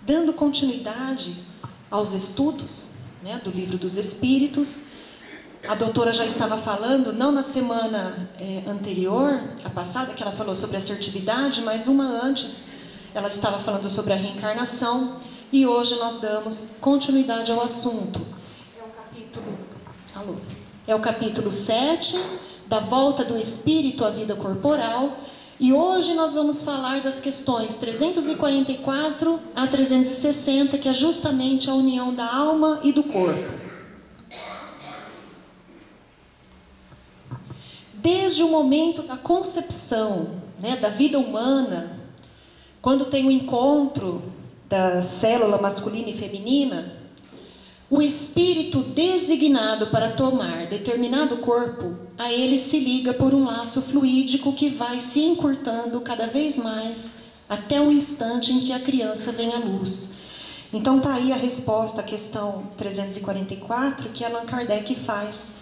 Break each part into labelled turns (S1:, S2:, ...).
S1: dando continuidade aos estudos, né, do Livro dos Espíritos. A doutora já estava falando, não na semana anterior, a passada, que ela falou sobre assertividade, mas uma antes, ela estava falando sobre a reencarnação, e hoje nós damos continuidade ao assunto. É o capítulo 7, da volta do espírito à vida corporal, e hoje nós vamos falar das questões 344 a 360, que é justamente a união da alma e do corpo. Desde o momento da concepção, né, da vida humana, quando tem o encontro da célula masculina e feminina, o espírito designado para tomar determinado corpo, a ele se liga por um laço fluídico que vai se encurtando cada vez mais até o instante em que a criança vem à luz. Então está aí a resposta à questão 344 que Allan Kardec faz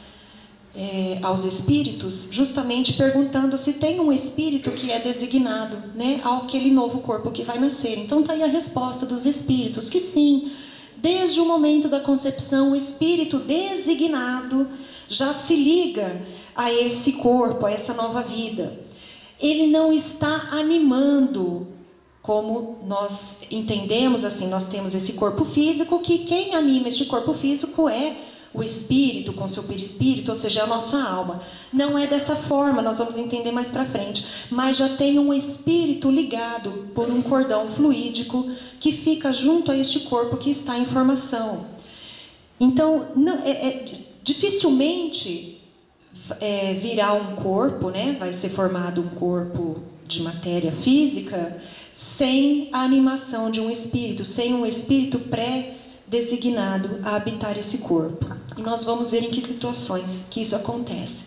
S1: aos espíritos, justamente perguntando se tem um espírito que é designado, né, àquele novo corpo que vai nascer. Então está aí a resposta dos espíritos, que sim, desde o momento da concepção, o espírito designado já se liga a esse corpo, a essa nova vida. Ele não está animando, como nós entendemos, assim, nós temos esse corpo físico, que quem anima este corpo físico é o espírito, com seu perispírito, ou seja, a nossa alma. Não é dessa forma, nós vamos entender mais para frente. Mas já tem um espírito ligado por um cordão fluídico que fica junto a este corpo que está em formação. Então, dificilmente virá um corpo, né? Vai ser formado um corpo de matéria física sem a animação de um espírito, sem um espírito designado a habitar esse corpo. E nós vamos ver em que situações que isso acontece.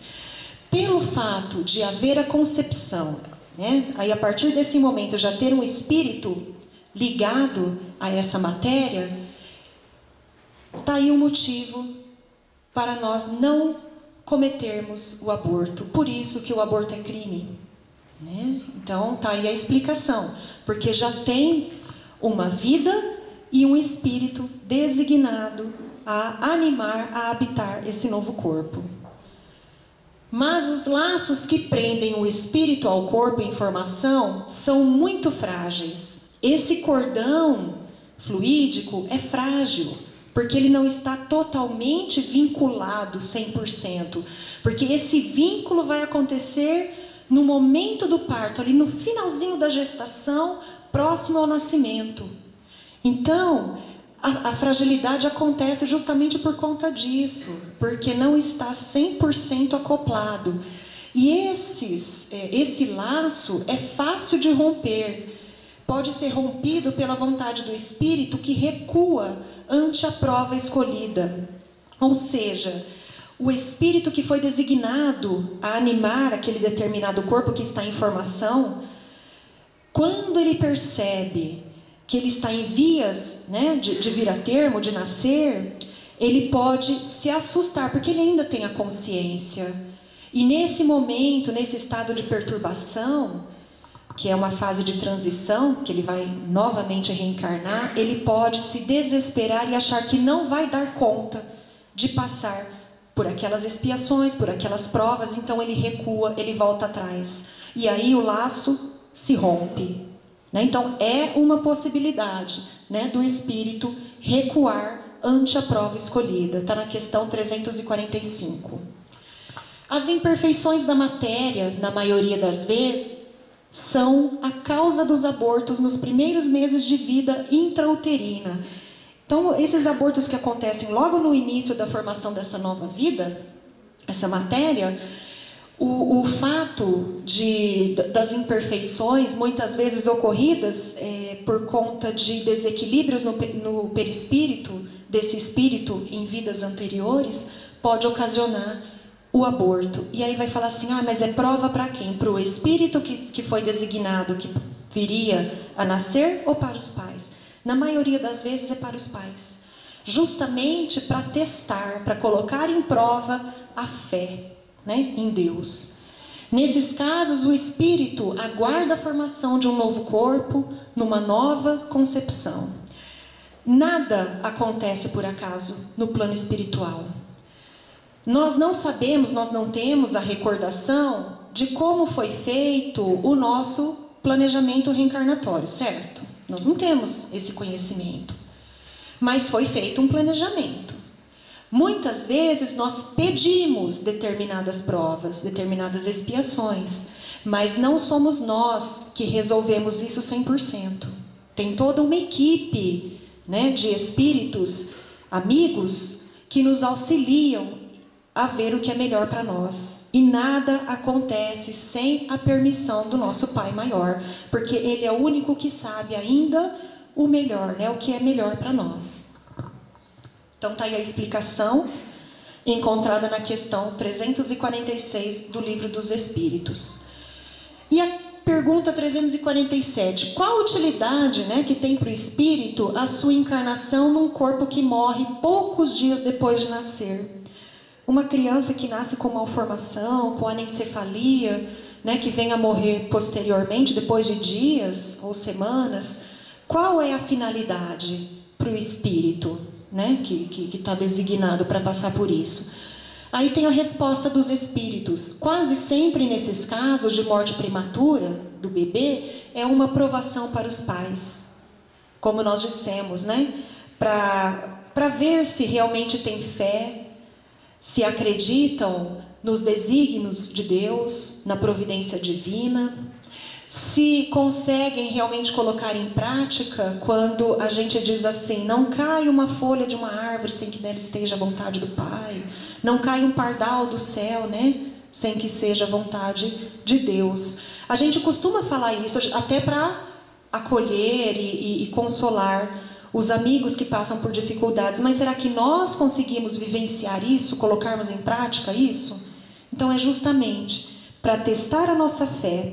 S1: Pelo fato de haver a concepção, né, aí a partir desse momento já ter um espírito ligado a essa matéria, está aí um motivo para nós não cometermos o aborto. Por isso que o aborto é crime, né? Então está aí a explicação, porque já tem uma vida e um espírito designado a animar, a habitar esse novo corpo. Mas os laços que prendem o espírito ao corpo em formação são muito frágeis. Esse cordão fluídico é frágil, porque ele não está totalmente vinculado 100%. Porque esse vínculo vai acontecer no momento do parto, ali no finalzinho da gestação, próximo ao nascimento. Então, a fragilidade acontece justamente por conta disso, porque não está 100% acoplado. E esse laço é fácil de romper. Pode ser rompido pela vontade do espírito que recua ante a prova escolhida. Ou seja, o espírito que foi designado a animar aquele determinado corpo que está em formação, quando ele percebe que ele está em vias, né, de vir a termo, de nascer, ele pode se assustar, porque ele ainda tem a consciência. E nesse momento, nesse estado de perturbação, que é uma fase de transição, que ele vai novamente reencarnar, ele pode se desesperar e achar que não vai dar conta de passar por aquelas expiações, por aquelas provas, então ele recua, ele volta atrás. E aí o laço se rompe. Então, é uma possibilidade, né, do espírito recuar ante a prova escolhida. Está na questão 345. As imperfeições da matéria, na maioria das vezes, são a causa dos abortos nos primeiros meses de vida intrauterina. Então, esses abortos que acontecem logo no início da formação dessa nova vida, essa matéria, o fato das imperfeições, muitas vezes ocorridas por conta de desequilíbrios no perispírito, desse espírito em vidas anteriores, pode ocasionar o aborto. E aí vai falar assim, mas é prova para quem? Para o espírito que foi designado, que viria a nascer, ou para os pais? Na maioria das vezes é para os pais. Justamente para testar, para colocar em prova a fé, né, em Deus. Nesses casos, o espírito aguarda a formação de um novo corpo, numa nova concepção. Nada acontece por acaso no plano espiritual. Nós não sabemos, nós não temos a recordação de como foi feito o nosso planejamento reencarnatório, certo? Nós não temos esse conhecimento. Mas foi feito um planejamento. Muitas vezes nós pedimos determinadas provas, determinadas expiações, mas não somos nós que resolvemos isso 100%. Tem toda uma equipe, né, de espíritos, amigos, que nos auxiliam a ver o que é melhor para nós. E nada acontece sem a permissão do nosso Pai Maior, porque Ele é o único que sabe ainda o melhor, né, o que é melhor para nós. Então está aí a explicação encontrada na questão 346 do Livro dos Espíritos. E a pergunta 347, qual a utilidade, né, que tem para o espírito a sua encarnação num corpo que morre poucos dias depois de nascer? Uma criança que nasce com malformação, com anencefalia, né, que vem a morrer posteriormente, depois de dias ou semanas, qual é a finalidade para o espírito, né, que está designado para passar por isso? Aí tem a resposta dos espíritos. Quase sempre nesses casos de morte prematura do bebê, é uma provação para os pais. Como nós dissemos, né? Para ver se realmente tem fé, se acreditam nos desígnios de Deus, na providência divina, se conseguem realmente colocar em prática quando a gente diz assim, não cai uma folha de uma árvore sem que nela esteja a vontade do Pai, não cai um pardal do céu, né, sem que seja a vontade de Deus. A gente costuma falar isso até para acolher e consolar os amigos que passam por dificuldades, mas será que nós conseguimos vivenciar isso, colocarmos em prática isso? Então é justamente para testar a nossa fé.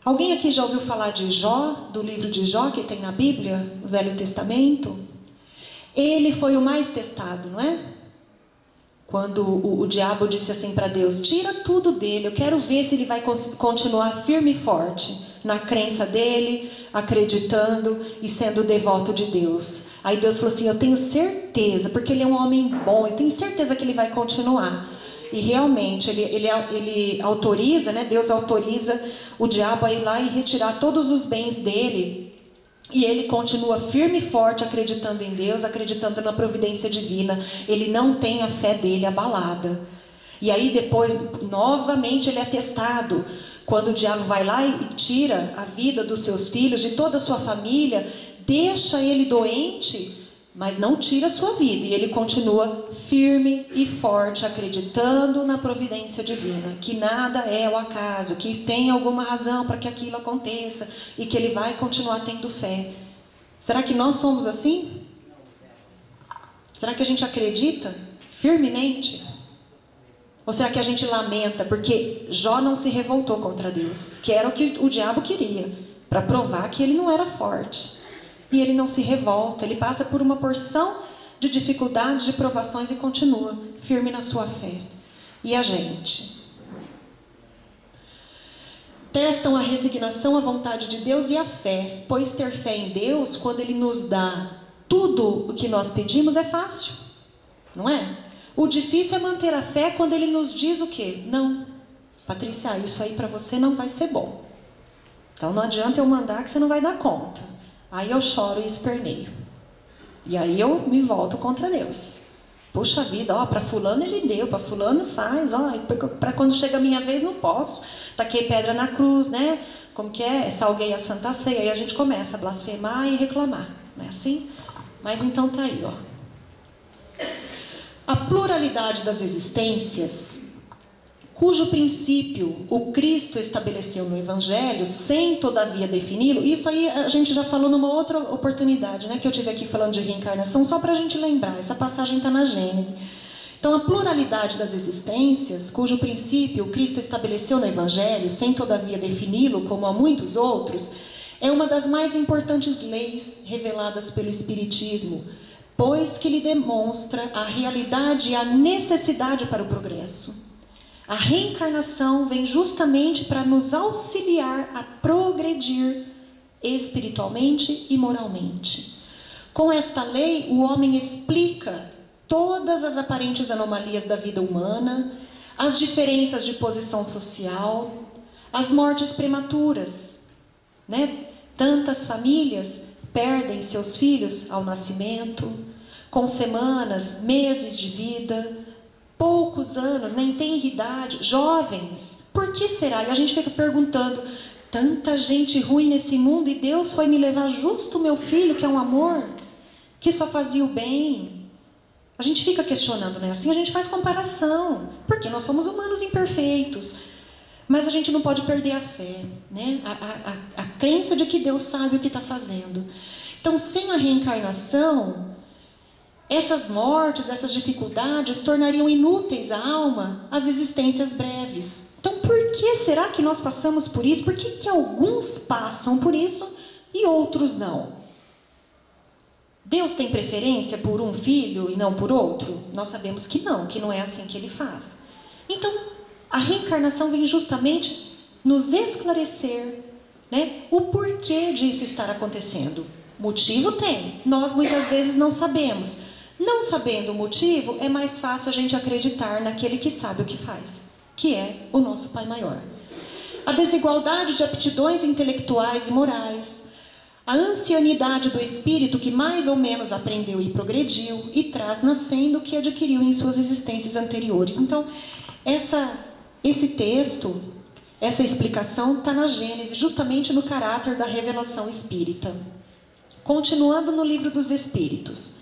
S1: Alguém aqui já ouviu falar de Jó, do livro de Jó que tem na Bíblia, no Velho Testamento? Ele foi o mais testado, não é? Quando o diabo disse assim para Deus, tira tudo dele, eu quero ver se ele vai continuar firme e forte na crença dele, acreditando e sendo devoto de Deus. Aí Deus falou assim, eu tenho certeza, porque ele é um homem bom, eu tenho certeza que ele vai continuar. E realmente ele autoriza, né? Deus autoriza o diabo a ir lá e retirar todos os bens dele. E ele continua firme e forte, acreditando em Deus, acreditando na providência divina. Ele não tem a fé dele abalada. E aí depois, novamente, ele é testado. Quando o diabo vai lá e tira a vida dos seus filhos, de toda a sua família, deixa ele doente, mas não tira a sua vida. E ele continua firme e forte, acreditando na providência divina, que nada é o acaso, que tem alguma razão para que aquilo aconteça e que ele vai continuar tendo fé. Será que nós somos assim? Será que a gente acredita firmemente? Ou será que a gente lamenta porque Jó não se revoltou contra Deus, que era o que o diabo queria, para provar que ele não era forte? E ele não se revolta, ele passa por uma porção de dificuldades, de provações e continua firme na sua fé. E a gente? Testam a resignação, a vontade de Deus e a fé, pois ter fé em Deus, quando Ele nos dá tudo o que nós pedimos, é fácil, não é? O difícil é manter a fé quando Ele nos diz o quê? Não, Patrícia, isso aí para você não vai ser bom. Então não adianta eu mandar que você não vai dar conta. Aí eu choro e esperneio. E aí eu me volto contra Deus. Puxa vida, ó, para fulano ele deu, para fulano faz, ó, para quando chega a minha vez não posso. Taquei pedra na cruz, né? Como que é? Salguei a Santa Ceia. Aí a gente começa a blasfemar e reclamar. Não é assim? Mas então tá aí, ó. A pluralidade das existências, cujo princípio o Cristo estabeleceu no Evangelho, sem todavia defini-lo, isso aí a gente já falou numa outra oportunidade, né, que eu tive aqui falando de reencarnação, só para a gente lembrar, essa passagem está na Gênesis. Então, a pluralidade das existências, cujo princípio o Cristo estabeleceu no Evangelho, sem todavia defini-lo, como há muitos outros, é uma das mais importantes leis reveladas pelo Espiritismo, pois que lhe demonstra a realidade e a necessidade para o progresso. A reencarnação vem justamente para nos auxiliar a progredir espiritualmente e moralmente. Com esta lei, o homem explica todas as aparentes anomalias da vida humana, as diferenças de posição social, as mortes prematuras, né? Tantas famílias perdem seus filhos ao nascimento, com semanas, meses de vida, poucos anos, nem tem idade, jovens. Por que será? E a gente fica perguntando, tanta gente ruim nesse mundo e Deus foi me levar justo o meu filho, que é um amor, que só fazia o bem. A gente fica questionando, né? Assim a gente faz comparação, porque nós somos humanos imperfeitos. Mas a gente não pode perder a fé, né? A crença de que Deus sabe o que está fazendo. Então, sem a reencarnação, essas mortes, essas dificuldades tornariam inúteis à alma as existências breves. Então, por que será que nós passamos por isso? Por que alguns passam por isso e outros não? Deus tem preferência por um filho e não por outro? Nós sabemos que não é assim que Ele faz. Então, a reencarnação vem justamente nos esclarecer, né, o porquê disso estar acontecendo. Motivo tem, nós muitas vezes não sabemos. Não sabendo o motivo, é mais fácil a gente acreditar naquele que sabe o que faz, que é o nosso Pai Maior. A desigualdade de aptidões intelectuais e morais, a ancianidade do espírito que mais ou menos aprendeu e progrediu e traz nascendo o que adquiriu em suas existências anteriores. Então, esse texto, essa explicação está na Gênesis, justamente no caráter da revelação espírita. Continuando no Livro dos Espíritos.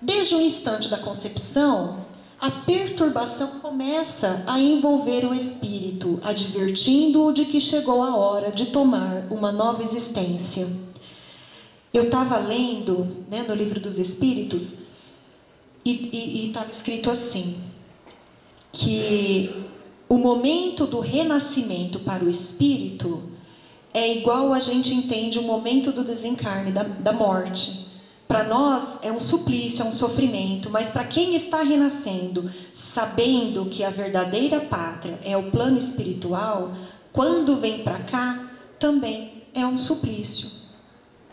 S1: Desde o instante da concepção, a perturbação começa a envolver o espírito, advertindo-o de que chegou a hora de tomar uma nova existência. Eu estava lendo, né, no Livro dos Espíritos e estava escrito assim, que o momento do renascimento para o espírito é igual a gente entende o momento do desencarne, da morte. Para nós é um suplício, é um sofrimento, mas para quem está renascendo, sabendo que a verdadeira pátria é o plano espiritual, quando vem para cá, também é um suplício.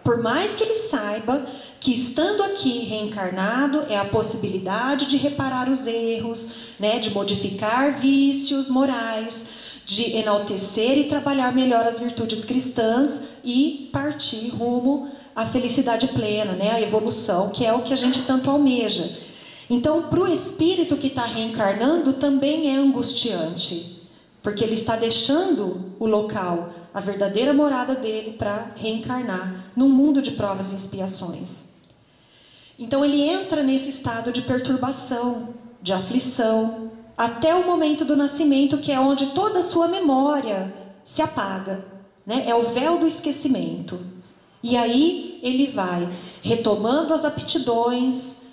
S1: Por mais que ele saiba que estando aqui reencarnado é a possibilidade de reparar os erros, né, de modificar vícios morais, de enaltecer e trabalhar melhor as virtudes cristãs e partir rumo à felicidade plena, né, à evolução, que é o que a gente tanto almeja. Então, para o espírito que está reencarnando, também é angustiante, porque ele está deixando o local, a verdadeira morada dele, para reencarnar num mundo de provas e expiações. Então, ele entra nesse estado de perturbação, de aflição, até o momento do nascimento, que é onde toda a sua memória se apaga, né? É o véu do esquecimento. E aí ele vai retomando as aptidões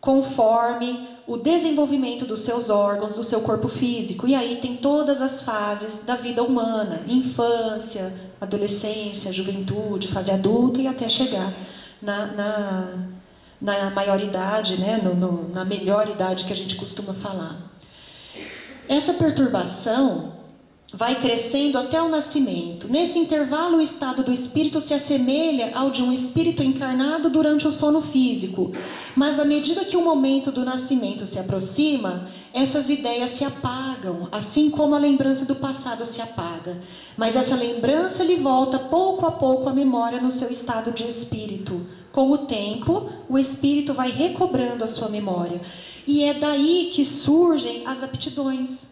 S1: conforme o desenvolvimento dos seus órgãos, do seu corpo físico. E aí tem todas as fases da vida humana, infância, adolescência, juventude, fase adulta e até chegar na maioridade, né? Na melhor idade que a gente costuma falar. Essa perturbação vai crescendo até o nascimento. Nesse intervalo, o estado do espírito se assemelha ao de um espírito encarnado durante o sono físico. Mas à medida que o momento do nascimento se aproxima, essas ideias se apagam, assim como a lembrança do passado se apaga. Mas essa lembrança lhe volta pouco a pouco à memória no seu estado de espírito. Com o tempo, o espírito vai recobrando a sua memória. E é daí que surgem as aptidões.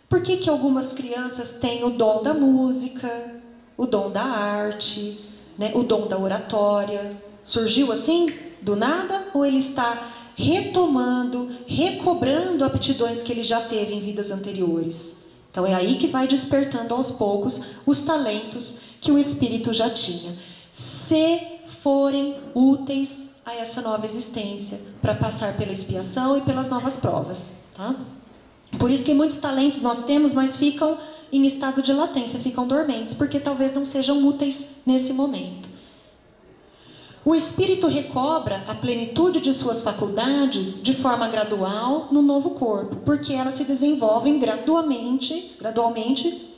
S1: Por que algumas crianças têm o dom da música, o dom da arte, né, o dom da oratória? Surgiu assim, do nada? Ou ele está retomando, recobrando aptidões que ele já teve em vidas anteriores? Então é aí que vai despertando aos poucos os talentos que o espírito já tinha. Se forem úteis a essa nova existência, para passar pela expiação e pelas novas provas, tá? Por isso que muitos talentos nós temos, mas ficam em estado de latência, ficam dormentes, porque talvez não sejam úteis nesse momento. O espírito recobra a plenitude de suas faculdades de forma gradual no novo corpo, porque elas se desenvolvem gradualmente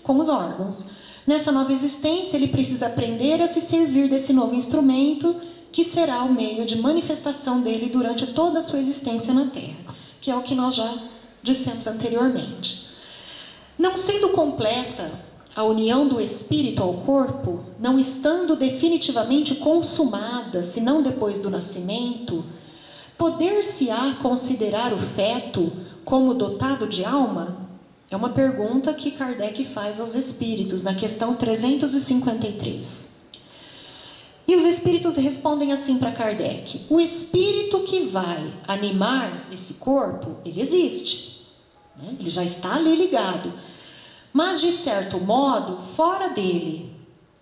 S1: com os órgãos. Nessa nova existência, ele precisa aprender a se servir desse novo instrumento que será o meio de manifestação dele durante toda a sua existência na Terra, que é o que nós já dissemos anteriormente. Não sendo completa a união do espírito ao corpo, não estando definitivamente consumada, senão depois do nascimento, poder-se-á considerar o feto como dotado de alma? É uma pergunta que Kardec faz aos espíritos, na questão 353. E os espíritos respondem assim para Kardec: o espírito que vai animar esse corpo, ele existe, né? Ele já está ali ligado, mas de certo modo, fora dele.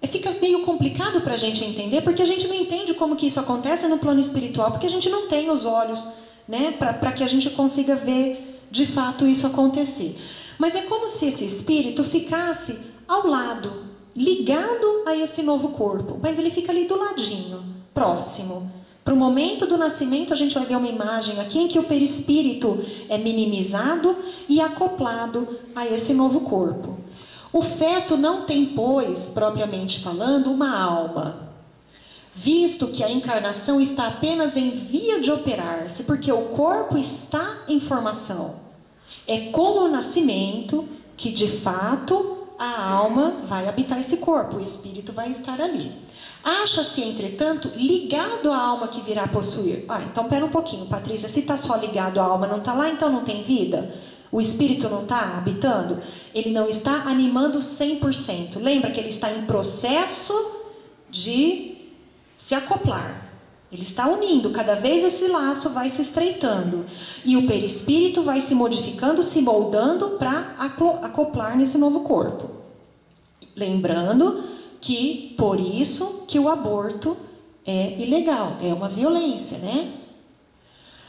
S1: Fica meio complicado para a gente entender, porque a gente não entende como que isso acontece no plano espiritual, porque a gente não tem os olhos, né, para que a gente consiga ver de fato isso acontecer. Mas é como se esse espírito ficasse ao lado, ligado a esse novo corpo, mas ele fica ali do ladinho, próximo. Para o momento do nascimento, a gente vai ver uma imagem aqui em que o perispírito é minimizado e acoplado a esse novo corpo. O feto não tem, pois, propriamente falando, uma alma, visto que a encarnação está apenas em via de operar-se, porque o corpo está em formação. É como o nascimento que, de fato, a alma vai habitar esse corpo, o espírito vai estar ali. Acha-se, entretanto, ligado à alma que virá possuir. Então pera um pouquinho, Patrícia, se está só ligado à alma, não está lá, então não tem vida? O espírito não está habitando? Ele não está animando 100%. Lembra que ele está em processo de se acoplar. Ele está unindo, cada vez esse laço vai se estreitando. E o perispírito vai se modificando, se moldando para acoplar nesse novo corpo. Lembrando que, por isso, que o aborto é ilegal, é uma violência, né?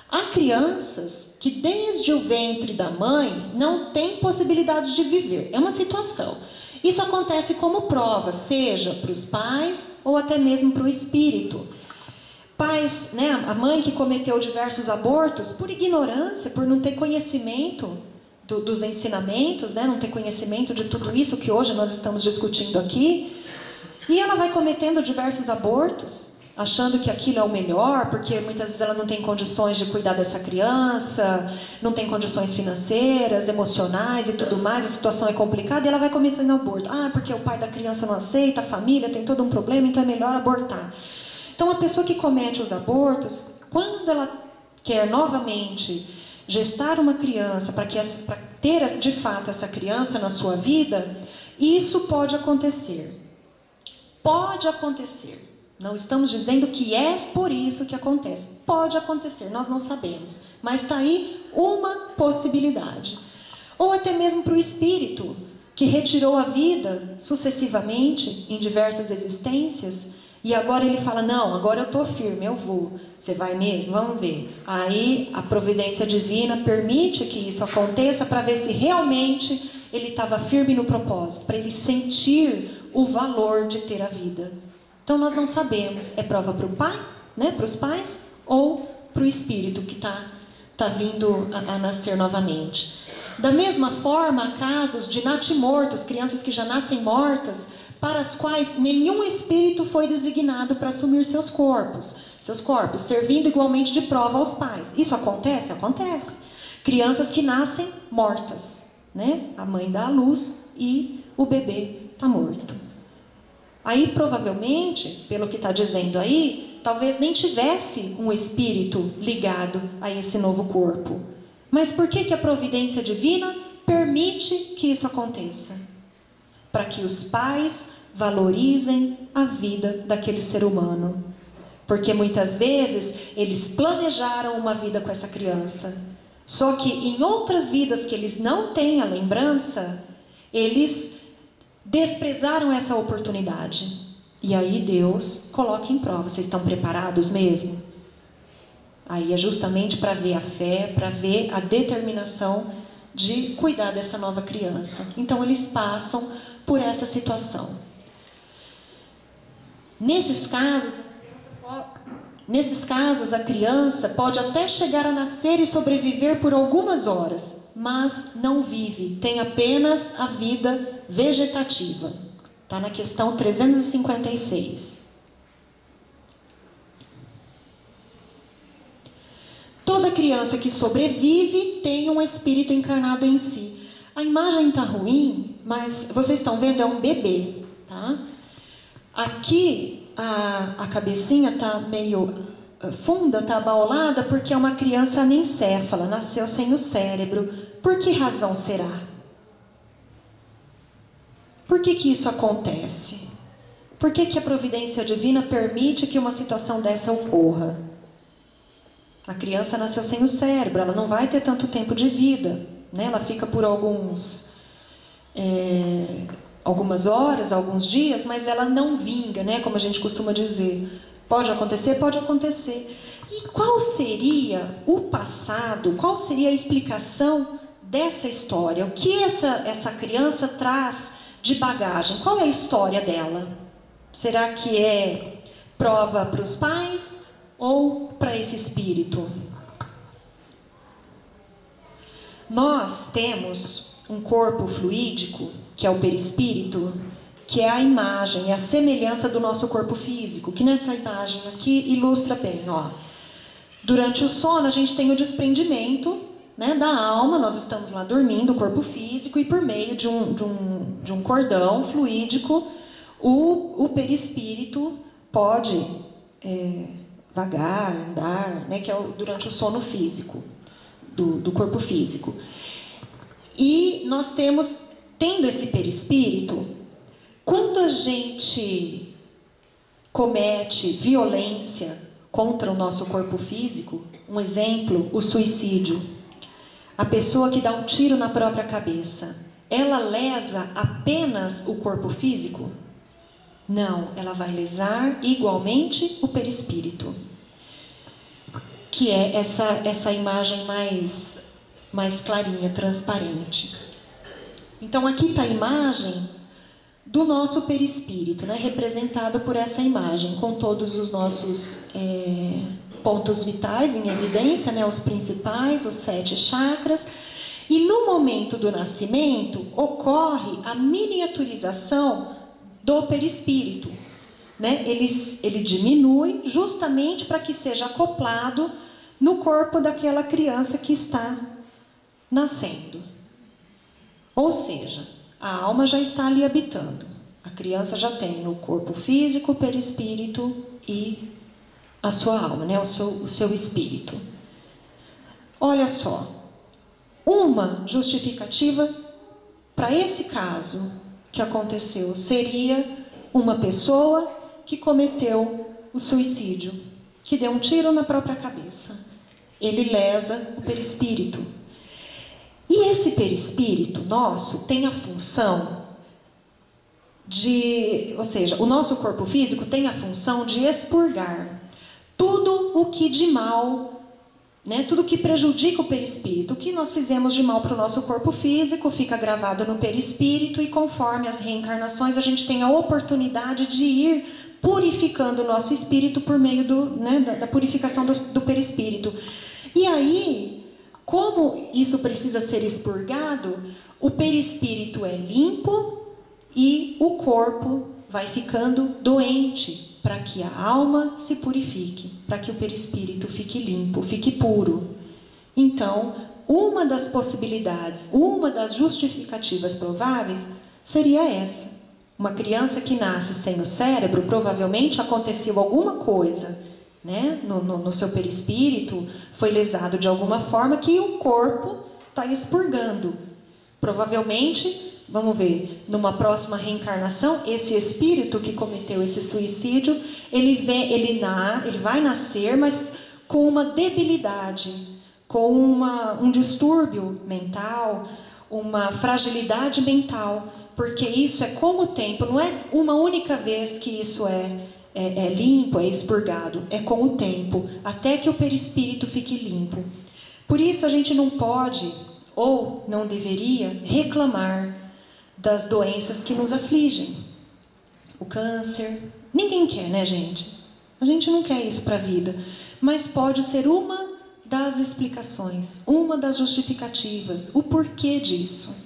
S1: Há crianças que desde o ventre da mãe não têm possibilidade de viver. É uma situação. Isso acontece como prova, seja para os pais ou até mesmo para o espírito. Pais, né, a mãe que cometeu diversos abortos por ignorância, por não ter conhecimento dos ensinamentos, né, não ter conhecimento de tudo isso que hoje nós estamos discutindo aqui. E ela vai cometendo diversos abortos, achando que aquilo é o melhor, porque muitas vezes ela não tem condições de cuidar dessa criança, não tem condições financeiras, emocionais e tudo mais, a situação é complicada e ela vai cometendo aborto. Porque o pai da criança não aceita, a família tem todo um problema, então é melhor abortar. Então a pessoa que comete os abortos, quando ela quer novamente gestar uma criança, para ter de fato essa criança na sua vida, isso pode acontecer. Pode acontecer. Não estamos dizendo que é por isso que acontece. Pode acontecer, nós não sabemos. Mas está aí uma possibilidade. Ou até mesmo para o espírito, que retirou a vida sucessivamente em diversas existências, e agora ele fala, não, agora eu estou firme, eu vou. Você vai mesmo? Vamos ver. Aí a providência divina permite que isso aconteça para ver se realmente ele estava firme no propósito, para ele sentir o valor de ter a vida. Então nós não sabemos, é prova para o pai, né, para os pais, ou para o espírito que está vindo a nascer novamente. Da mesma forma, há casos de natimortos, crianças que já nascem mortas, para as quais nenhum espírito foi designado para assumir seus corpos, servindo igualmente de prova aos pais. Isso acontece? Acontece. Crianças que nascem mortas, né? A mãe dá à luz e o bebê está morto. Aí, provavelmente, pelo que está dizendo aí, talvez nem tivesse um espírito ligado a esse novo corpo. Mas por que a providência divina permite que isso aconteça? Para que os pais valorizem a vida daquele ser humano. Porque muitas vezes eles planejaram uma vida com essa criança. Só que em outras vidas que eles não têm a lembrança, eles desprezaram essa oportunidade. E aí Deus coloca em prova. Vocês estão preparados mesmo? Aí é justamente para ver a fé, para ver a determinação de cuidar dessa nova criança. Então eles passam por essa situação. Nesses casos, a criança pode até chegar a nascer e sobreviver por algumas horas, mas não vive, tem apenas a vida vegetativa. Está na questão 356. toda criança que sobrevive tem um espírito encarnado em si. A imagem está ruim, mas vocês estão vendo, é um bebê, tá? Aqui a cabecinha está meio funda, está abaulada, porque é uma criança anencéfala, nasceu sem o cérebro. Por que razão será? Por que isso acontece? Por que a providência divina permite que uma situação dessa ocorra? A criança nasceu sem o cérebro, ela não vai ter tanto tempo de vida, né? Ela fica por algumas horas, alguns dias, mas ela não vinga, né? Como a gente costuma dizer. Pode acontecer? Pode acontecer. E qual seria o passado, qual seria a explicação dessa história? O que essa criança traz de bagagem? Qual é a história dela? Será que é prova para os pais ou para esse espírito? Nós temos um corpo fluídico, que é o perispírito, que é a imagem, é a semelhança do nosso corpo físico, que nessa imagem aqui ilustra bem, ó. Durante o sono a gente tem o desprendimento, né, da alma, nós estamos lá dormindo, o corpo físico, e por meio de um cordão fluídico, o perispírito pode vagar, andar, né, que é durante o sono físico, do corpo físico. E nós tendo esse perispírito, quando a gente comete violência contra o nosso corpo físico, um exemplo, o suicídio, a pessoa que dá um tiro na própria cabeça, ela lesa apenas o corpo físico? Não, ela vai lesar igualmente o perispírito, que é essa imagem mais clarinha, transparente. Então aqui está a imagem do nosso perispírito, né, representado por essa imagem, com todos os nossos pontos vitais em evidência, né, os principais, os 7 chakras. E no momento do nascimento ocorre a miniaturização do perispírito, né? Ele diminui justamente para que seja acoplado no corpo daquela criança que está nascendo. Ou seja, a alma já está ali habitando. A criança já tem o corpo físico, o perispírito e a sua alma, né? o seu espírito. Olha só, uma justificativa para esse caso que aconteceu seria uma pessoa que cometeu o suicídio, que deu um tiro na própria cabeça. Ele lesa o perispírito. E esse perispírito nosso tem a função ou seja, o nosso corpo físico tem a função de expurgar tudo o que de mal, né, tudo que prejudica o perispírito. O que nós fizemos de mal para o nosso corpo físico fica gravado no perispírito, e conforme as reencarnações a gente tem a oportunidade de ir purificando o nosso espírito por meio da purificação do perispírito. E aí, como isso precisa ser expurgado, o perispírito é limpo e o corpo vai ficando doente, para que a alma se purifique, para que o perispírito fique limpo, fique puro. Então, uma das possibilidades, uma das justificativas prováveis seria essa. Uma criança que nasce sem o cérebro, provavelmente aconteceu alguma coisa, né, no seu perispírito, foi lesado de alguma forma que o corpo está expurgando. Provavelmente, vamos ver, numa próxima reencarnação, esse espírito que cometeu esse suicídio, ele vai nascer, mas com uma debilidade, com um distúrbio mental, uma fragilidade mental, porque isso é com o tempo, não é uma única vez que isso é limpo, é expurgado, é com o tempo, até que o perispírito fique limpo. Por isso a gente não pode, ou não deveria, reclamar das doenças que nos afligem. O câncer, ninguém quer, né, gente? A gente não quer isso para a vida, mas pode ser uma das explicações, uma das justificativas, o porquê disso,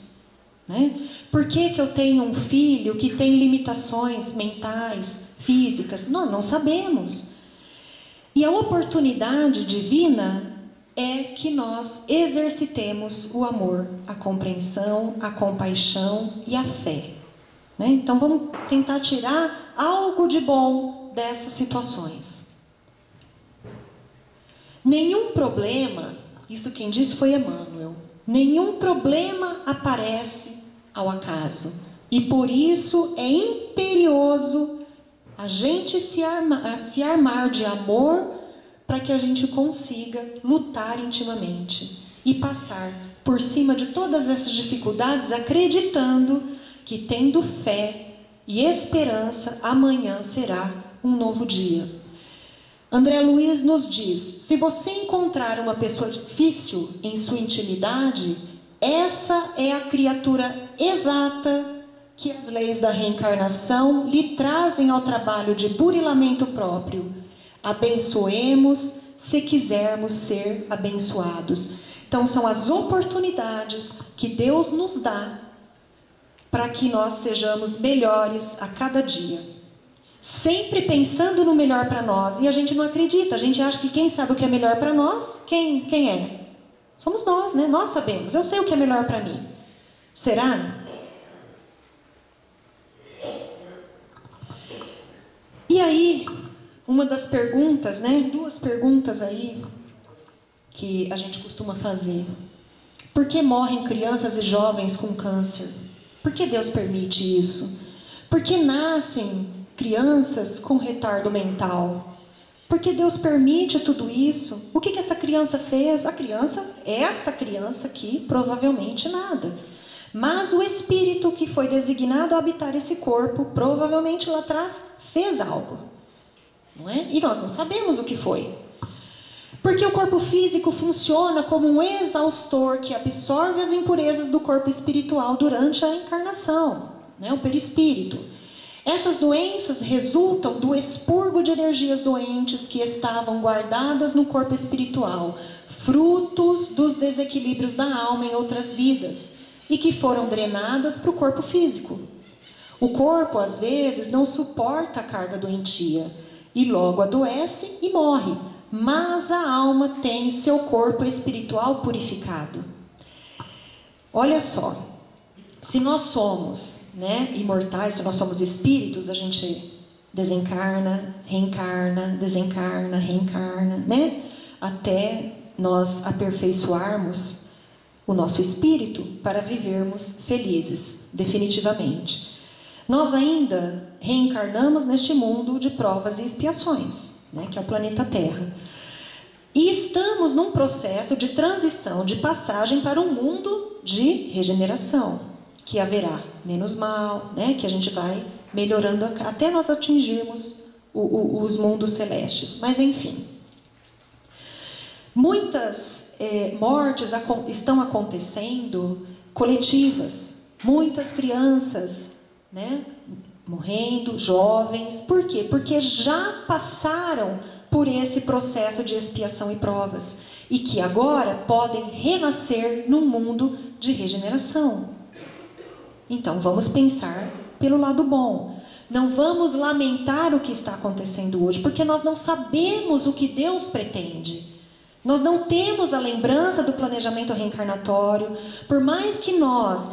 S1: né? Por que eu tenho um filho que tem limitações mentais, físicas? Nós não sabemos. E a oportunidade divina é que nós exercitemos o amor, a compreensão, a compaixão e a fé. Né? Então vamos tentar tirar algo de bom dessas situações. Nenhum problema, isso quem disse foi Emmanuel, nenhum problema aparece ao acaso. E por isso é imperioso a gente se armar de amor para que a gente consiga lutar intimamente e passar por cima de todas essas dificuldades, acreditando que, tendo fé e esperança, amanhã será um novo dia. André Luiz nos diz: se você encontrar uma pessoa difícil em sua intimidade, essa é a criatura exata que as leis da reencarnação lhe trazem ao trabalho de burilamento próprio. Abençoemos se quisermos ser abençoados. Então são as oportunidades que Deus nos dá para que nós sejamos melhores a cada dia. Sempre pensando no melhor para nós. E a gente não acredita, a gente acha que quem sabe o que é melhor para nós, quem é? Somos nós, né? Nós sabemos, eu sei o que é melhor para mim. Será? E aí, uma das perguntas, né? Duas perguntas aí que a gente costuma fazer. Por que morrem crianças e jovens com câncer? Por que Deus permite isso? Por que nascem crianças com retardo mental? Por que Deus permite tudo isso? O que essa criança fez? Essa criança aqui, provavelmente nada. Mas o espírito que foi designado a habitar esse corpo, provavelmente lá atrás, fez algo. Não é? E nós não sabemos o que foi. Porque o corpo físico funciona como um exaustor que absorve as impurezas do corpo espiritual durante a encarnação, né? O perispírito. Essas doenças resultam do expurgo de energias doentes que estavam guardadas no corpo espiritual, frutos dos desequilíbrios da alma em outras vidas, e que foram drenadas para o corpo físico. O corpo, às vezes, não suporta a carga doentia, e logo adoece e morre, mas a alma tem seu corpo espiritual purificado. Olha só, se nós somos, né, imortais, se nós somos espíritos, a gente desencarna, reencarna, desencarna, reencarna, né, até nós aperfeiçoarmos o nosso espírito para vivermos felizes, definitivamente. Nós ainda reencarnamos neste mundo de provas e expiações, né, que é o planeta Terra. E estamos num processo de transição, de passagem para um mundo de regeneração, que haverá menos mal, né, que a gente vai melhorando até nós atingirmos os mundos celestes. Mas, enfim, muitas mortes estão acontecendo coletivas, muitas crianças, né, morrendo, jovens. Por quê? Porque já passaram por esse processo de expiação e provas e que agora podem renascer num mundo de regeneração. Então vamos pensar pelo lado bom. Não vamos lamentar o que está acontecendo hoje, porque nós não sabemos o que Deus pretende. Nós não temos a lembrança do planejamento reencarnatório. Por mais que nós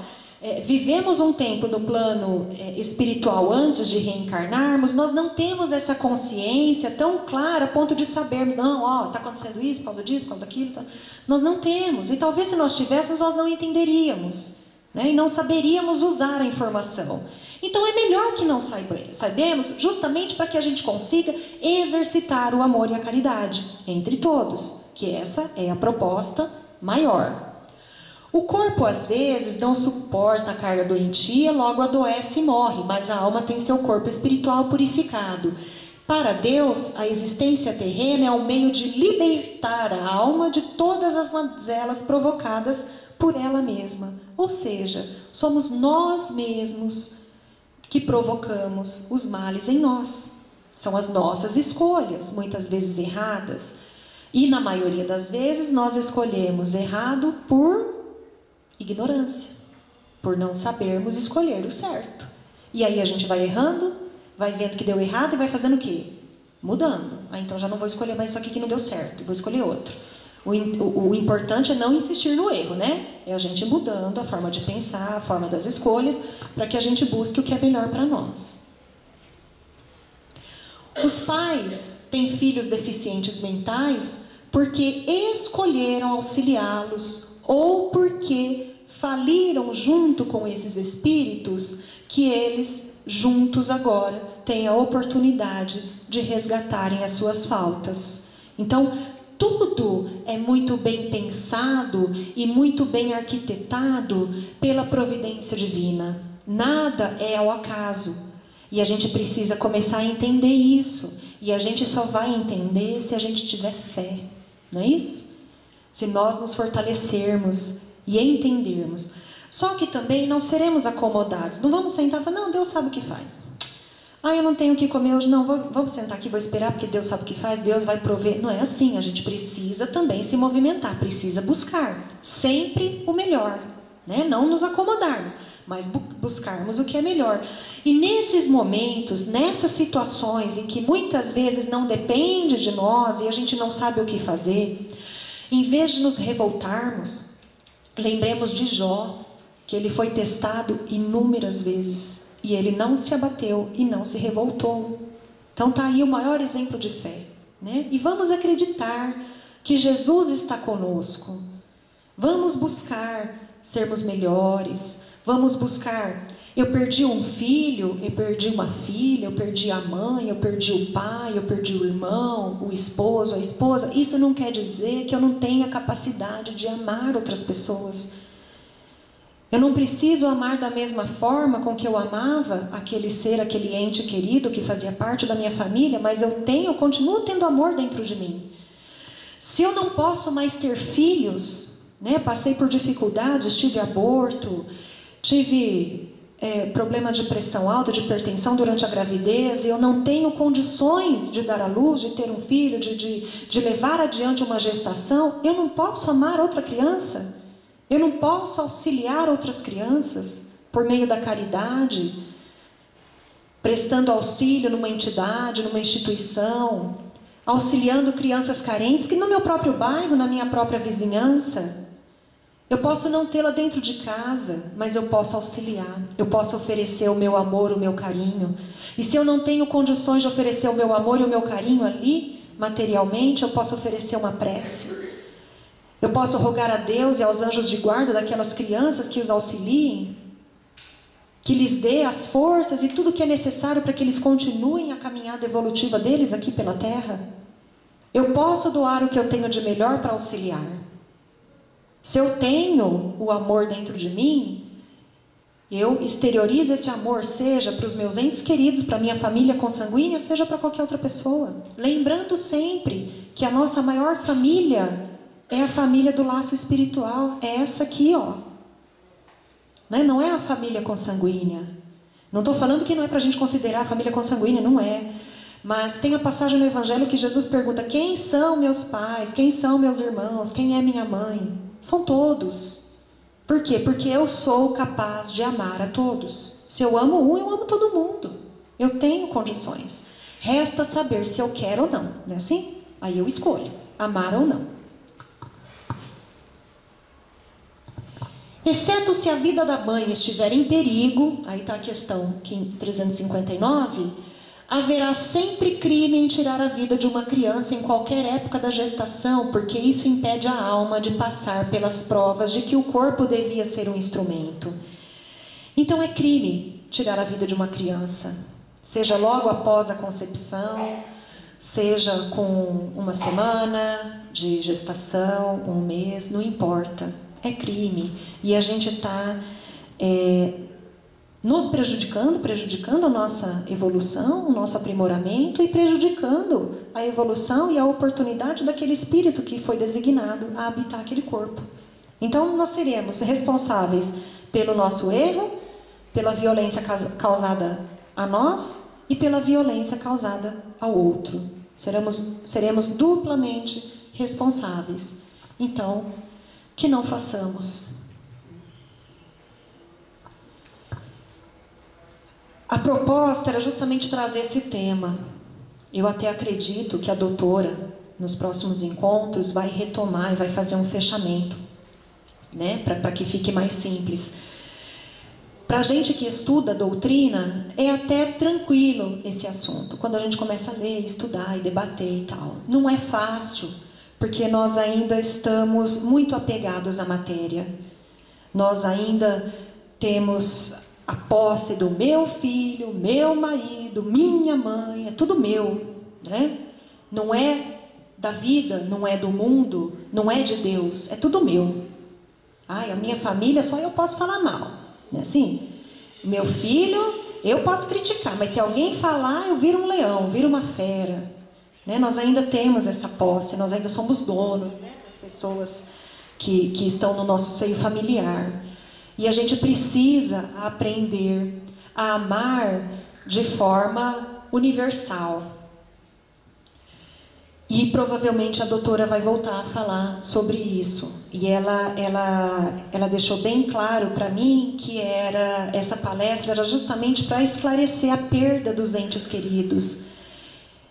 S1: vivemos um tempo no plano espiritual antes de reencarnarmos, nós não temos essa consciência tão clara a ponto de sabermos, não, está acontecendo isso por causa disso, por causa daquilo. Tá. Nós não temos. E talvez se nós tivéssemos, nós não entenderíamos, né? E não saberíamos usar a informação. Então é melhor que não saibamos, justamente para que a gente consiga exercitar o amor e a caridade entre todos, que essa é a proposta maior. O corpo, às vezes, não suporta a carga doentia, logo adoece e morre, mas a alma tem seu corpo espiritual purificado. Para Deus, a existência terrena é um meio de libertar a alma de todas as mazelas provocadas por ela mesma. Ou seja, somos nós mesmos que provocamos os males em nós. São as nossas escolhas, muitas vezes erradas. E, na maioria das vezes, nós escolhemos errado por ignorância, por não sabermos escolher o certo. E aí a gente vai errando, vai vendo que deu errado e vai fazendo o quê? Mudando. Então já não vou escolher mais isso aqui que não deu certo, vou escolher outro. O importante é não insistir no erro, né? É a gente mudando a forma de pensar, a forma das escolhas, para que a gente busque o que é melhor para nós. Os pais têm filhos deficientes mentais porque escolheram auxiliá-los ou porque faliram junto com esses espíritos que eles, juntos agora, têm a oportunidade de resgatarem as suas faltas. Então, tudo é muito bem pensado e muito bem arquitetado pela providência divina. Nada é ao acaso. E a gente precisa começar a entender isso. E a gente só vai entender se a gente tiver fé. Não é isso? Se nós nos fortalecermos e entendermos. Só que também não seremos acomodados. Não vamos sentar e falar, não, Deus sabe o que faz. Eu não tenho o que comer hoje. Não, vamos sentar aqui, vou esperar, porque Deus sabe o que faz, Deus vai prover. Não é assim, a gente precisa também se movimentar, precisa buscar sempre o melhor, né? Não nos acomodarmos, mas buscarmos o que é melhor. E nesses momentos, nessas situações em que muitas vezes não depende de nós e a gente não sabe o que fazer, em vez de nos revoltarmos, lembremos de Jó, que ele foi testado inúmeras vezes. E ele não se abateu e não se revoltou. Então está aí o maior exemplo de fé, né? E vamos acreditar que Jesus está conosco. Vamos buscar sermos melhores. Vamos buscar. Eu perdi um filho, eu perdi uma filha, eu perdi a mãe, eu perdi o pai, eu perdi o irmão, o esposo, a esposa. Isso não quer dizer que eu não tenha capacidade de amar outras pessoas. Eu não preciso amar da mesma forma com que eu amava aquele ser, aquele ente querido que fazia parte da minha família, mas eu continuo tendo amor dentro de mim. Se eu não posso mais ter filhos, né, passei por dificuldades, tive aborto, tive problema de pressão alta, de hipertensão durante a gravidez, e eu não tenho condições de dar à luz, de ter um filho, de levar adiante uma gestação, eu não posso amar outra criança? Eu não posso auxiliar outras crianças por meio da caridade, prestando auxílio numa entidade, numa instituição, auxiliando crianças carentes, que no meu próprio bairro, na minha própria vizinhança. Eu posso não tê-la dentro de casa, mas eu posso auxiliar, eu posso oferecer o meu amor, o meu carinho. E se eu não tenho condições de oferecer o meu amor e o meu carinho ali, materialmente, eu posso oferecer uma prece. Eu posso rogar a Deus e aos anjos de guarda daquelas crianças que os auxiliem, que lhes dê as forças e tudo o que é necessário para que eles continuem a caminhada evolutiva deles aqui pela Terra. Eu posso doar o que eu tenho de melhor para auxiliar. Se eu tenho o amor dentro de mim, eu exteriorizo esse amor, seja para os meus entes queridos, para a minha família consanguínea, seja para qualquer outra pessoa. Lembrando sempre que a nossa maior família é a família do laço espiritual, é essa aqui, ó. Né? Não é a família consanguínea. Não estou falando que não é para a gente considerar a família consanguínea, não é. Mas tem a passagem no Evangelho que Jesus pergunta, quem são meus pais, quem são meus irmãos, quem é minha mãe? São todos. Por quê? Porque eu sou capaz de amar a todos. Se eu amo um, eu amo todo mundo. Eu tenho condições. Resta saber se eu quero ou não, não é assim? Aí eu escolho, amar ou não. Exceto se a vida da mãe estiver em perigo, aí está a questão 359, haverá sempre crime em tirar a vida de uma criança em qualquer época da gestação, porque isso impede a alma de passar pelas provas de que o corpo devia ser um instrumento. Então é crime tirar a vida de uma criança, seja logo após a concepção, seja com uma semana de gestação, um mês, não importa. É crime. E a gente está nos prejudicando a nossa evolução, o nosso aprimoramento e prejudicando a evolução e a oportunidade daquele espírito que foi designado a habitar aquele corpo. Então, nós seremos responsáveis pelo nosso erro, pela violência causada a nós e pela violência causada ao outro. Seremos duplamente responsáveis. Então, que não façamos. A proposta era justamente trazer esse tema. Eu até acredito que a doutora nos próximos encontros, vai retomar e vai fazer um fechamento, né? Para que fique mais simples. Para a gente que estuda a doutrina, é até tranquilo esse assunto, quando a gente começa a ler, estudar e debater e tal. Não é fácil, porque nós ainda estamos muito apegados à matéria. Nós ainda temos a posse do meu filho, meu marido, minha mãe, é tudo meu, né? Não é da vida, não é do mundo, não é de Deus, é tudo meu. Ai, a minha família só eu posso falar mal. Não é assim? Meu filho, eu posso criticar, mas se alguém falar, eu viro um leão, viro uma fera. Né? Nós ainda temos essa posse, nós ainda somos donos, né, das pessoas que estão no nosso seio familiar. E a gente precisa aprender a amar de forma universal. E provavelmente a doutora vai voltar a falar sobre isso. E ela deixou bem claro para mim que essa palestra era justamente para esclarecer a perda dos entes queridos,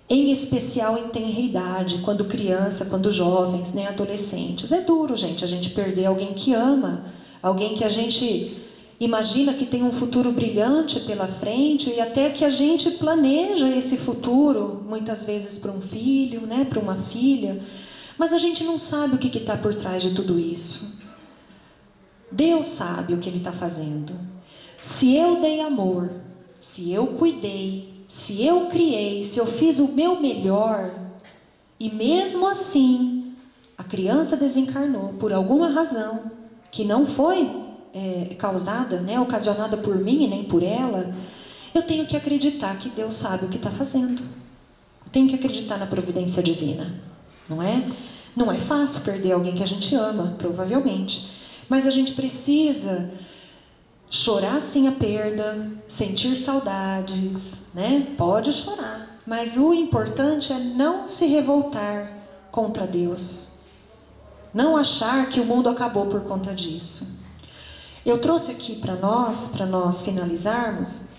S1: em especial em tenra idade, quando criança, quando jovens, né, adolescentes. É duro, gente, a gente perder alguém que ama, alguém que a gente imagina que tem um futuro brilhante pela frente e até que a gente planeja esse futuro, muitas vezes para um filho, né, para uma filha, mas a gente não sabe o que está por trás de tudo isso. Deus sabe o que Ele está fazendo. Se eu dei amor, se eu cuidei, se eu criei, se eu fiz o meu melhor, e mesmo assim a criança desencarnou por alguma razão que não foi causada, né, ocasionada por mim e nem por ela, eu tenho que acreditar que Deus sabe o que está fazendo. Eu tenho que acreditar na providência divina, não é? Não é fácil perder alguém que a gente ama, provavelmente, mas a gente precisa chorar sim a perda, sentir saudades, né? Pode chorar, mas o importante é não se revoltar contra Deus, não achar que o mundo acabou por conta disso. Eu trouxe aqui para nós finalizarmos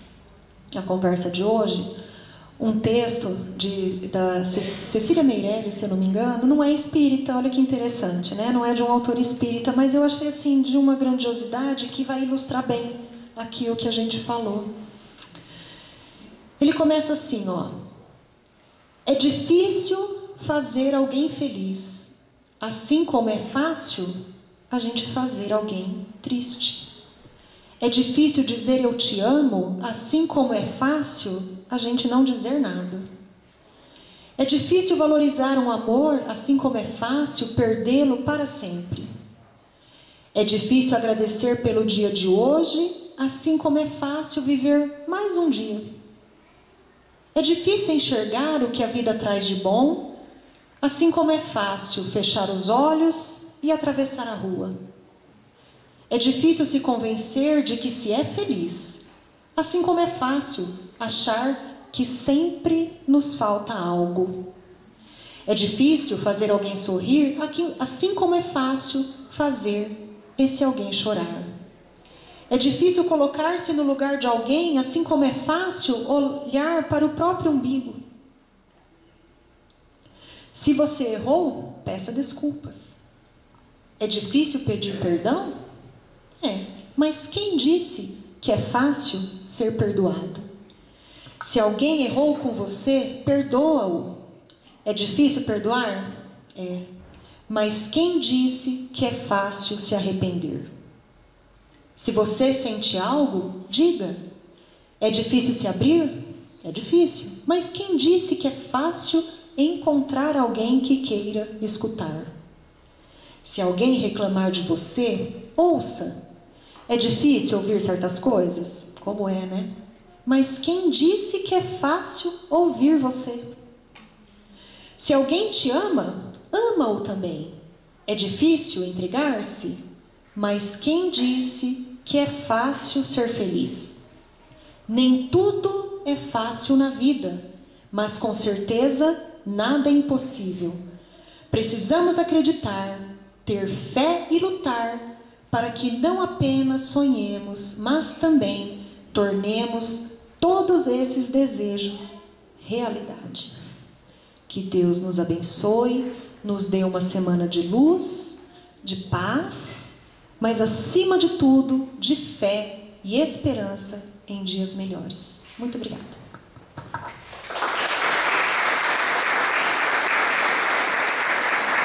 S1: a conversa de hoje, um texto da Cecília Meirelles, se eu não me engano, não é espírita, olha que interessante, né? Não é de um autor espírita, mas eu achei assim de uma grandiosidade que vai ilustrar bem aqui o que a gente falou. Ele começa assim, ó: é difícil fazer alguém feliz, assim como é fácil a gente fazer alguém triste. É difícil dizer eu te amo, assim como é fácil a gente não dizer nada. É difícil valorizar um amor, assim como é fácil perdê-lo para sempre. É difícil agradecer pelo dia de hoje, assim como é fácil viver mais um dia. É difícil enxergar o que a vida traz de bom, assim como é fácil fechar os olhos e atravessar a rua. É difícil se convencer de que se é feliz, assim como é fácil achar que sempre nos falta algo. É difícil fazer alguém sorrir, assim como é fácil fazer esse alguém chorar. É difícil colocar-se no lugar de alguém, assim como é fácil olhar para o próprio umbigo. Se você errou, peça desculpas. É difícil pedir perdão? Mas quem disse que é fácil ser perdoado? Se alguém errou com você, perdoa-o. É difícil perdoar? Mas quem disse que é fácil se arrepender? Se você sente algo, diga. É difícil se abrir? É difícil. Mas quem disse que é fácil encontrar alguém que queira escutar? Se alguém reclamar de você, ouça. É difícil ouvir certas coisas? Como é, né? Mas quem disse que é fácil ouvir você? Se alguém te ama, ama-o também. É difícil entregar-se? Mas quem disse que é fácil ser feliz? Nem tudo é fácil na vida, mas com certeza nada é impossível. Precisamos acreditar, ter fé e lutar para que não apenas sonhemos, mas também tornemos todos esses desejos realidade. Que Deus nos abençoe, nos dê uma semana de luz, de paz, mas acima de tudo, de fé e esperança em dias melhores. Muito obrigada.